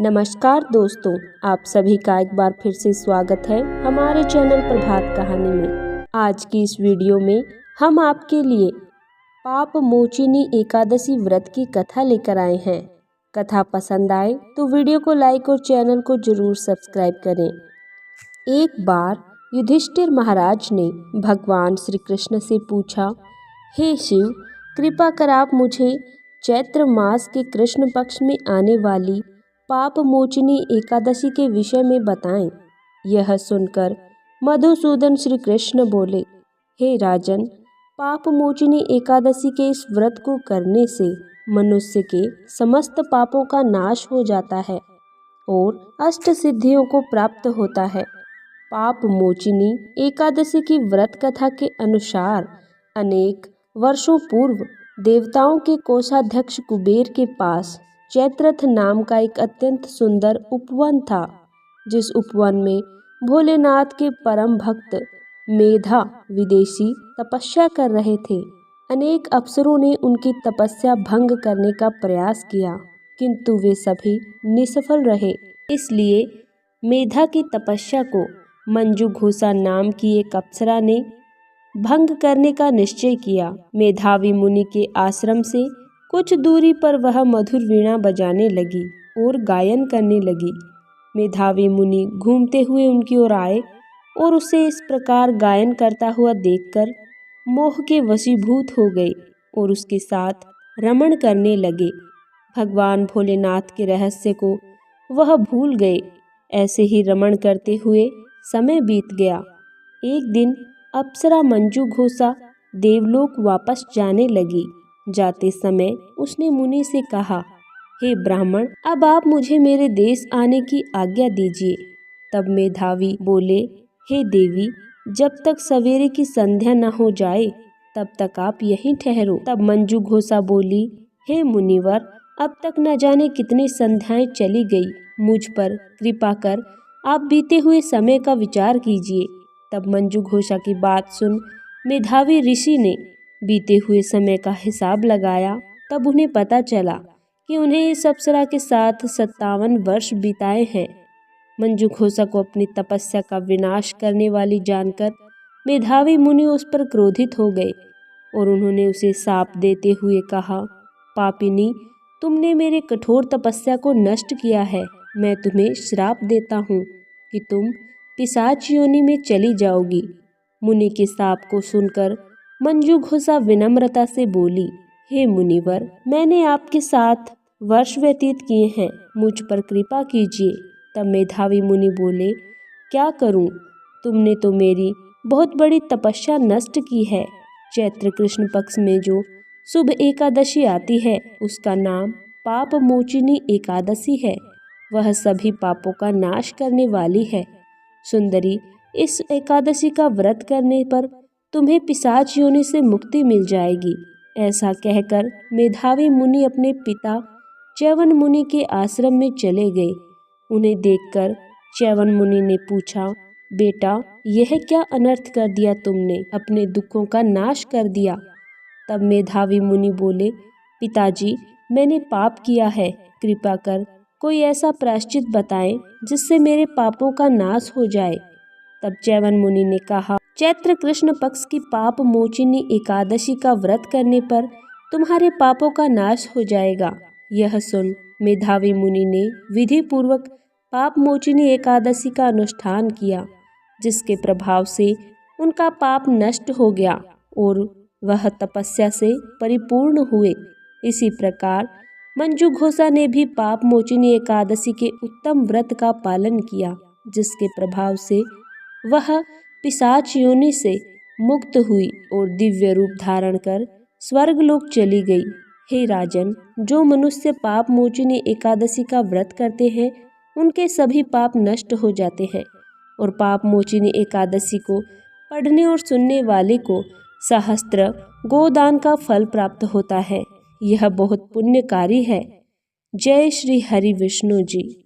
नमस्कार दोस्तों, आप सभी का एक बार फिर से स्वागत है हमारे चैनल प्रभात कहानी में। आज की इस वीडियो में हम आपके लिए पाप मोचिनी एकादशी व्रत की कथा लेकर आए हैं। कथा पसंद आए तो वीडियो को लाइक और चैनल को जरूर सब्सक्राइब करें। एक बार युधिष्ठिर महाराज ने भगवान श्री कृष्ण से पूछा, हे शिव, कृपा कर आप मुझे चैत्र मास के कृष्ण पक्ष में आने वाली पाप मोचिनी एकादशी के विषय में बताएं। यह सुनकर मधुसूदन श्री कृष्ण बोले, हे राजन, पाप मोचिनी एकादशी के इस व्रत को करने से मनुष्य के समस्त पापों का नाश हो जाता है और अष्ट सिद्धियों को प्राप्त होता है। पाप मोचिनी एकादशी की व्रत कथा के अनुसार अनेक वर्षों पूर्व देवताओं के कोषाध्यक्ष कुबेर के पास चैत्रथ नाम का एक अत्यंत सुंदर उपवन था, जिस उपवन में भोलेनाथ के परम भक्त मेधा विदेशी तपस्या कर रहे थे। अनेक अप्सरों ने उनकी तपस्या भंग करने का प्रयास किया, किंतु वे सभी निष्फल रहे। इसलिए मेधा की तपस्या को मंजू घोषा नाम की एक अप्सरा ने भंग करने का निश्चय किया। मेधावी मुनि के आश्रम से कुछ दूरी पर वह मधुर वीणा बजाने लगी और गायन करने लगी। मेधावी मुनि घूमते हुए उनकी ओर आए और उसे इस प्रकार गायन करता हुआ देखकर मोह के वशीभूत हो गए और उसके साथ रमण करने लगे। भगवान भोलेनाथ के रहस्य को वह भूल गए। ऐसे ही रमण करते हुए समय बीत गया। एक दिन अप्सरा मंजू घोषा देवलोक वापस जाने लगी। जाते समय उसने मुनि से कहा, हे ब्राह्मण, अब आप मुझे मेरे देश आने की आज्ञा दीजिए। तब मेधावी बोले, हे देवी, जब तक सवेरे की संध्या न हो जाए तब तक आप यहीं ठहरो। तब मंजू घोषा बोली, हे मुनिवर, अब तक न जाने कितनी संध्याएं चली गई। मुझ पर कृपा कर आप बीते हुए समय का विचार कीजिए। तब मंजू घोषा की बात सुन मेधावी ऋषि ने बीते हुए समय का हिसाब लगाया। तब उन्हें पता चला कि उन्हें इस अप्सरा के साथ 57 वर्ष बिताए हैं। मंजू घोषा को अपनी तपस्या का विनाश करने वाली जानकर मेधावी मुनि उस पर क्रोधित हो गए और उन्होंने उसे शाप देते हुए कहा, पापिनी, तुमने मेरे कठोर तपस्या को नष्ट किया है। मैं तुम्हें श्राप देता हूँ कि तुम पिशाच योनि में चली जाओगी। मुनि के शाप को सुनकर मंजू घोषा विनम्रता से बोली, हे मुनिवर, मैंने आपके साथ वर्ष व्यतीत किए हैं, मुझ पर कृपा कीजिए। तब मेधावी मुनि बोले, क्या करूं? तुमने तो मेरी बहुत बड़ी तपस्या नष्ट की है। चैत्र कृष्ण पक्ष में जो शुभ एकादशी आती है उसका नाम पाप मोचिनी एकादशी है। वह सभी पापों का नाश करने वाली है। सुंदरी, इस एकादशी का व्रत करने पर तुम्हें पिशाच योनि से मुक्ति मिल जाएगी। ऐसा कहकर मेधावी मुनि अपने पिता च्यवन मुनि के आश्रम में चले गए। उन्हें देखकर च्यवन मुनि ने पूछा, बेटा, यह क्या अनर्थ कर दिया तुमने? अपने दुखों का नाश कर दिया। तब मेधावी मुनि बोले, पिताजी, मैंने पाप किया है। कृपा कर कोई ऐसा प्रायश्चित बताएं जिससे मेरे पापों का नाश हो जाए। तब च्यवन मुनि ने कहा, चैत्र कृष्ण पक्ष की पाप मोचिनी एकादशी का व्रत करने पर तुम्हारे पापों का नाश हो जाएगा। यह सुन मेधावी मुनि ने विधि पूर्वक पाप मोचिनी एकादशी का अनुष्ठान किया, जिसके प्रभाव से उनका पाप नष्ट हो गया और वह तपस्या से परिपूर्ण हुए। इसी प्रकार मंजू घोषा ने भी पाप मोचिनी एकादशी के उत्तम व्रत का पालन किया, जिसके प्रभाव से वह पिशाच योनि से मुक्त हुई और दिव्य रूप धारण कर स्वर्गलोक चली गई। हे राजन, जो मनुष्य पाप मोचिनी एकादशी का व्रत करते हैं उनके सभी पाप नष्ट हो जाते हैं और पाप मोचिनी एकादशी को पढ़ने और सुनने वाले को सहस्त्र गोदान का फल प्राप्त होता है। यह बहुत पुण्यकारी है। जय श्री हरि विष्णु जी।